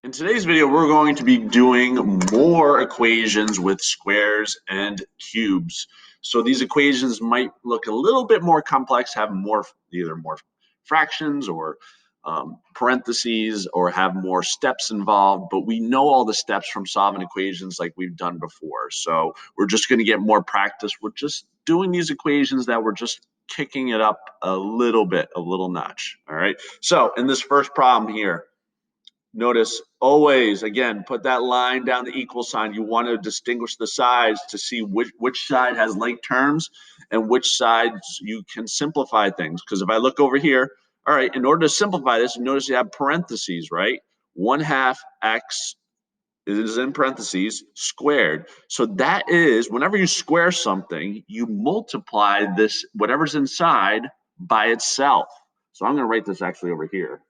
In today's video, we're going to be doing more equations with squares and cubes. So these equations might look a little bit more complex, have either more fractions or parentheses, or have more steps involved, but we know all the steps from solving equations like we've done before. So we're just going to get more practice. We're just doing these equations that we're just kicking it up a little bit, a little notch. All right. So in this first problem here, notice always, again, put that line down the equal sign. You want to distinguish the sides to see which side has like terms and which sides you can simplify things. Because if I look over here, all right, in order to simplify this, notice you have parentheses, right? 1/2 x is in parentheses squared. So that is, whenever you square something, you multiply this, whatever's inside, by itself. So I'm going to write this actually over here.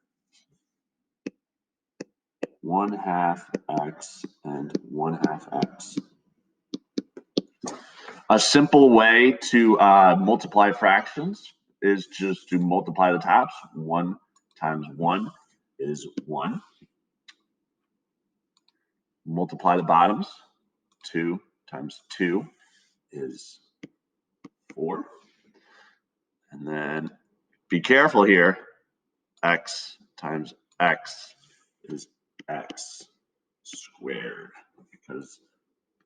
1/2 x and 1/2 x. A simple way to multiply fractions is just to multiply the tops. 1 times 1 is 1. Multiply the bottoms. 2 times 2 is 4. And then be careful here. X times x is x squared, because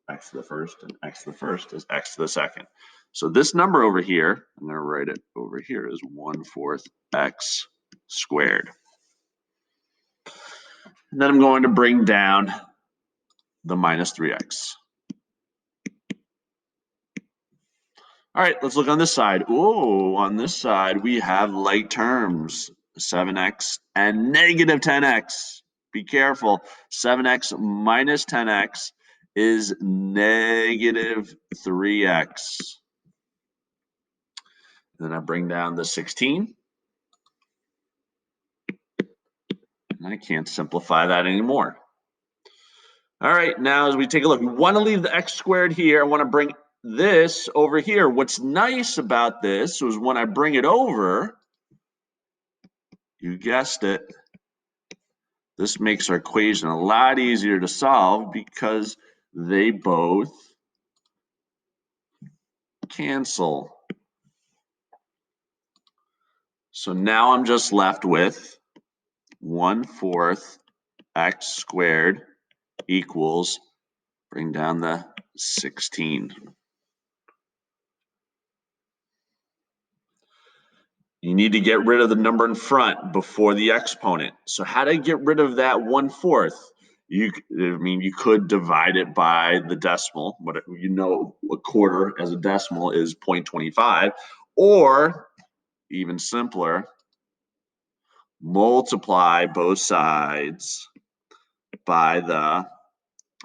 x to the first and x to the first is x to the second. So this number over here, I'm going to write it over here, is 1/4 x squared. And then I'm going to bring down the minus 3x. All right, let's look on this side. Oh, on this side, we have like terms, 7x and negative 10x. Be careful. 7x minus 10x is negative 3x. Then I bring down the 16. And I can't simplify that anymore. All right, now as we take a look, we want to leave the x squared here. I want to bring this over here. What's nice about this is when I bring it over, you guessed it, this makes our equation a lot easier to solve because they both cancel. So now I'm just left with 1/4 x squared equals, bring down the 16. You need to get rid of the number in front before the exponent. So how to get rid of that 1/4? You could divide it by the decimal, but a quarter as a decimal is 0.25, or even simpler, multiply both sides by the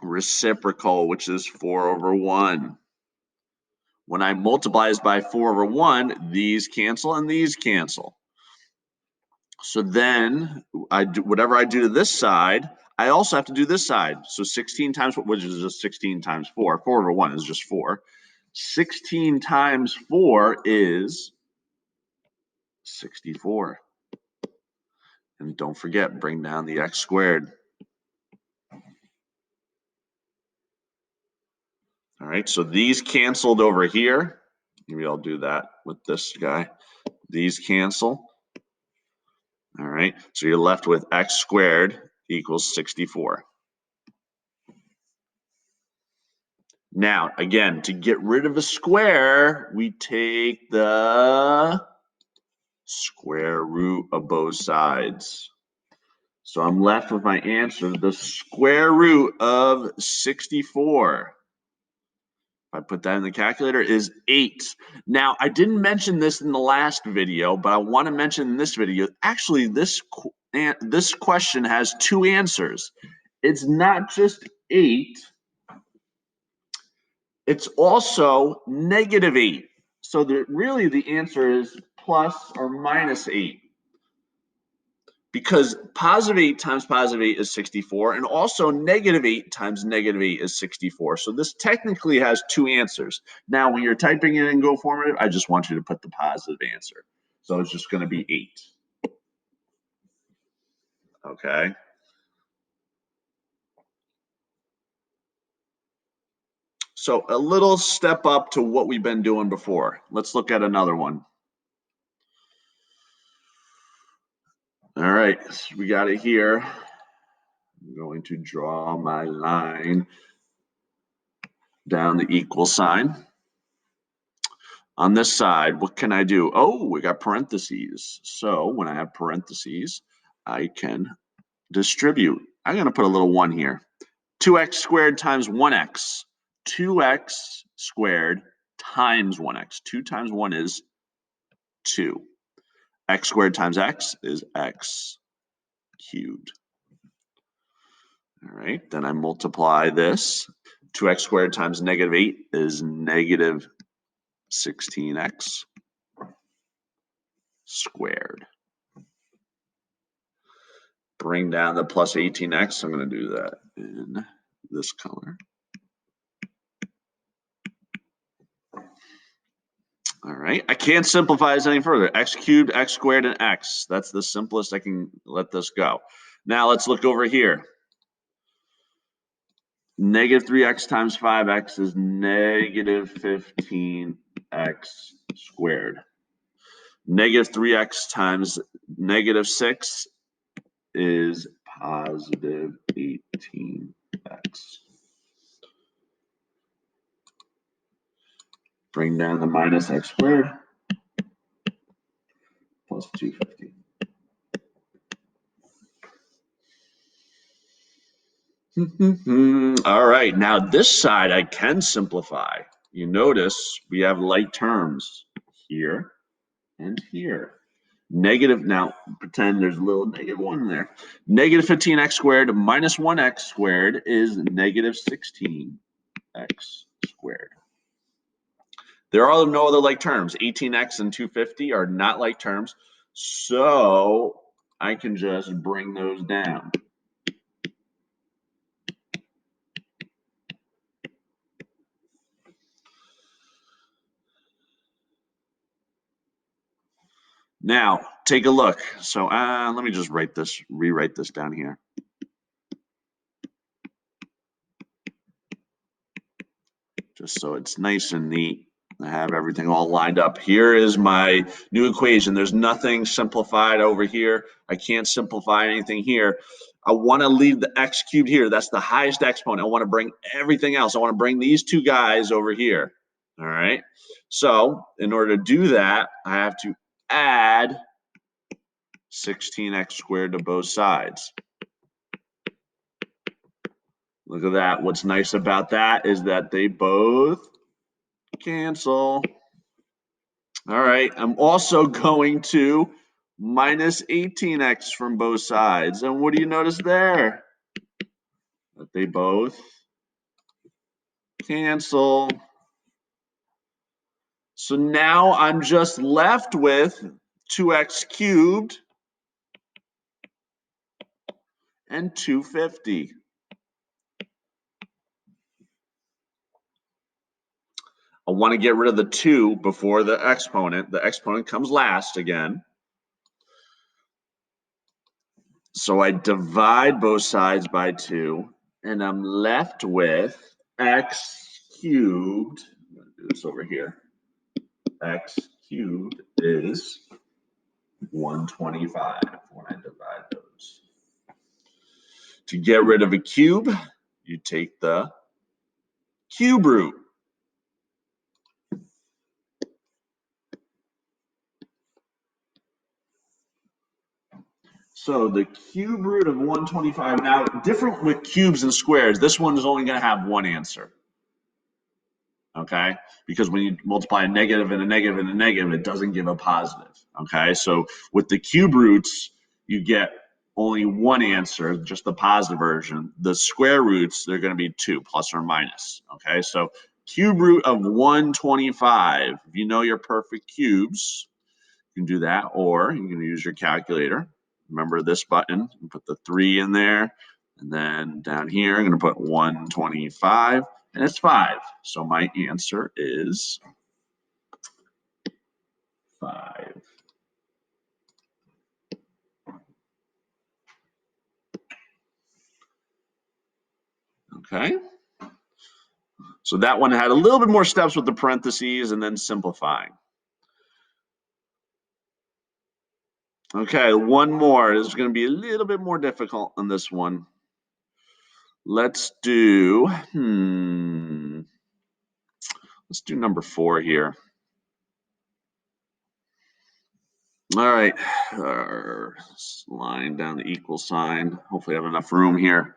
reciprocal, which is 4/1. When I multiply this by 4/1, these cancel and these cancel. So then whatever I do to this side, I also have to do this side. So 16 times, which is just 16 times 4. 4/1 is just 4. 16 times 4 is 64. And don't forget, bring down the x squared. All right, so these canceled over here. Maybe I'll do that with this guy. These cancel. All right, so you're left with x squared equals 64. Now, again, to get rid of a square, we take the square root of both sides. So I'm left with my answer, the square root of 64. If I put that in the calculator, is 8. Now, I didn't mention this in the last video, but I want to mention in this video, actually, this question has 2 answers. It's not just 8. It's also negative 8. So really the answer is plus or minus 8. Because positive 8 times positive 8 is 64, and also negative 8 times negative 8 is 64. So this technically has 2 answers. Now, when you're typing it in Go Formative, I just want you to put the positive answer. So it's just going to be 8. Okay. So a little step up to what we've been doing before. Let's look at another one. All right, so we got it here. I'm going to draw my line down the equal sign. On this side, what can I do? Oh, we got parentheses. So when I have parentheses, I can distribute. I'm going to put a little 1 here. 2x squared times 1x. 2x squared times 1x. 2 times 1 is 2. X squared times x is x cubed. All right, then I multiply this. 2x squared times negative 8 is negative 16x squared. Bring down the plus 18x. I'm going to do that in this color. All right, I can't simplify this any further. X cubed, x squared, and x. That's the simplest I can let this go. Now let's look over here. Negative 3x times 5x is negative 15x squared. Negative 3x times negative 6 is positive 18x. Bring down the minus x squared plus 250. All right, now this side I can simplify. You notice we have like terms here and here. Negative, now pretend there's a little negative 1 there. Negative 15x squared minus 1x squared is negative 16x squared. There are no other like terms. 18x and 250 are not like terms. So I can just bring those down. Now, take a look. So let me just rewrite this down here. Just so it's nice and neat. I have everything all lined up. Here is my new equation. There's nothing simplified over here. I can't simplify anything here. I want to leave the x cubed here. That's the highest exponent. I want to bring everything else. I want to bring these two guys over here. All right. So in order to do that, I have to add 16x squared to both sides. Look at that. What's nice about that is that they both cancel. All right, I'm also going to minus 18x from both sides. And what do you notice there? That they both cancel. So now I'm just left with 2x cubed and 250. I want to get rid of the 2 before the exponent. The exponent comes last again. So I divide both sides by 2, and I'm left with x cubed. I'm going to do this over here. X cubed is 125 when I divide those. To get rid of a cube, you take the cube root. So the cube root of 125, now different with cubes and squares, this one is only going to have one answer. Okay, because when you multiply a negative and a negative and a negative, it doesn't give a positive. Okay, so with the cube roots, you get only one answer, just the positive version. The square roots, they're going to be 2, plus or minus. Okay, so cube root of 125. If you know your perfect cubes, you can do that, or you can use your calculator. Remember this button, you put the 3 in there, and then down here, I'm going to put 125. And it's 5. So my answer is 5. Okay. So that one had a little bit more steps with the parentheses and then simplifying. Okay, one more. This is going to be a little bit more difficult on this one. Let's do, let's do number 4 here. All right, line down the equal sign. Hopefully I have enough room here.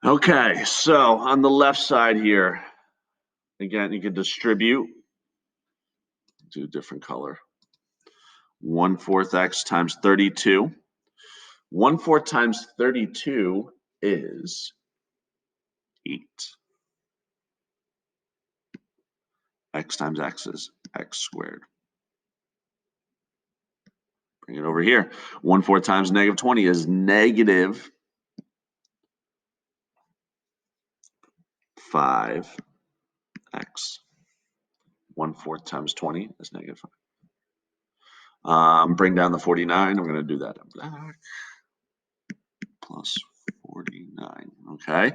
Okay, so on the left side here, again, you can distribute to a different color. 1/4 x times 32. 1/4 times 32 is 8. X times x is x squared. Bring it over here. 1/4 times negative 20 is negative 5x. 1/4 times 20 is negative 5. Bring down the 49. I'm going to do that in black. Plus 49. Okay.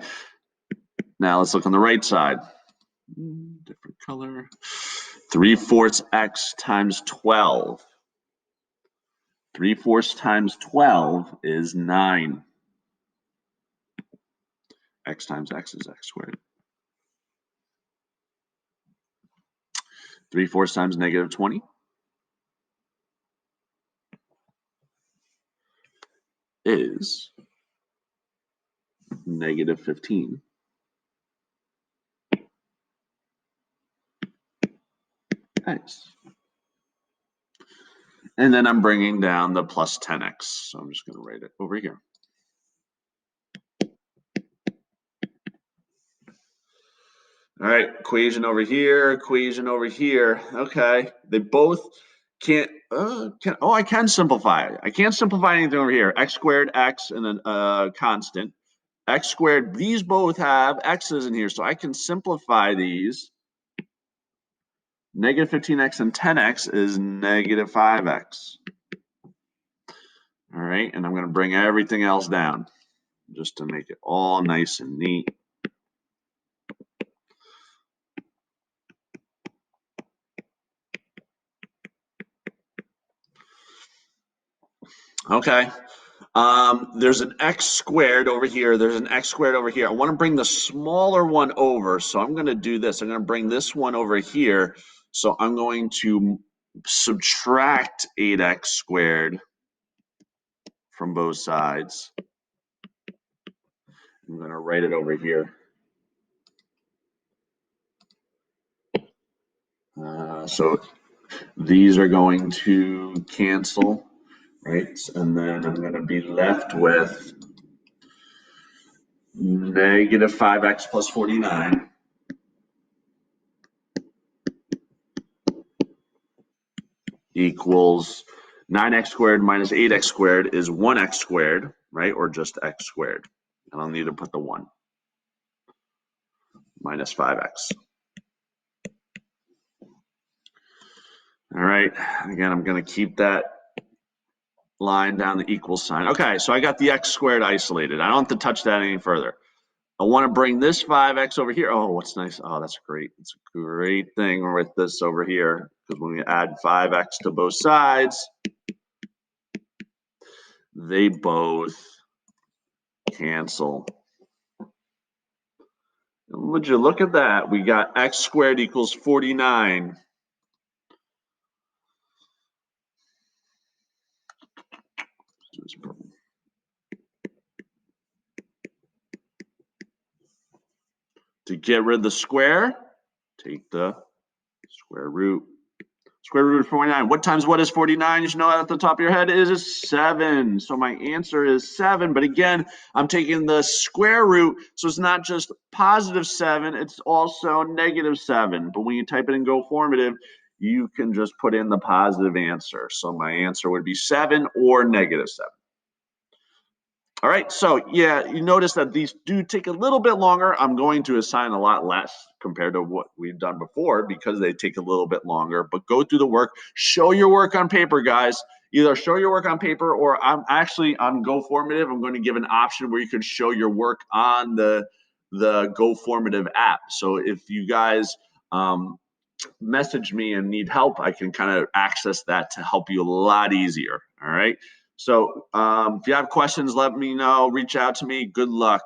Now let's look on the right side. Different color. 3/4 x times 12. 3/4 times 12 is 9. X times x is x squared. 3/4 times negative 20 is negative 15. X. And then I'm bringing down the plus 10x. So I'm just going to write it over here. All right, equation over here, equation over here. Okay, they both can't, I can simplify it. I can't simplify anything over here. X squared, x, and then constant. X squared, these both have x's in here, so I can simplify these. Negative 15x and 10x is negative 5x. All right, and I'm going to bring everything else down just to make it all nice and neat. Okay. There's an x squared over here. There's an x squared over here. I want to bring the smaller one over, so I'm going to do this. I'm going to bring this one over here. So I'm going to subtract 8x squared from both sides. I'm going to write it over here. So these are going to cancel, right? And then I'm going to be left with negative 5x plus 49 equals 9x squared minus 8x squared is 1x squared, right? Or just x squared. And I'll need to put the 1 minus 5x. All right, again, I'm going to keep that line down the equal sign. Okay, so I got the x squared isolated. I don't have to touch that any further. I want to bring this 5x over here. Oh, what's nice. Oh, that's great. It's a great thing with this over here, because when we add 5x to both sides, they both cancel. And would you look at that? We got x squared equals 49. To get rid of the square, take the square root. Square root of 49. What times what is 49? You should know that at the top of your head. It is 7. So my answer is 7. But again, I'm taking the square root. So it's not just positive 7. It's also negative 7. But when you type it in Go Formative, you can just put in the positive answer. So my answer would be 7 or negative 7. All right, so yeah, you notice that these do take a little bit longer. I'm going to assign a lot less compared to what we've done before because they take a little bit longer, but go through the work, show your work on paper, guys. either show your work on paper, or I'm actually on GoFormative, I'm going to give an option where you can show your work on the GoFormative app. So if you guys message me and need help, I can kind of access that to help you a lot easier. All right. So if you have questions, let me know. Reach out to me. Good luck.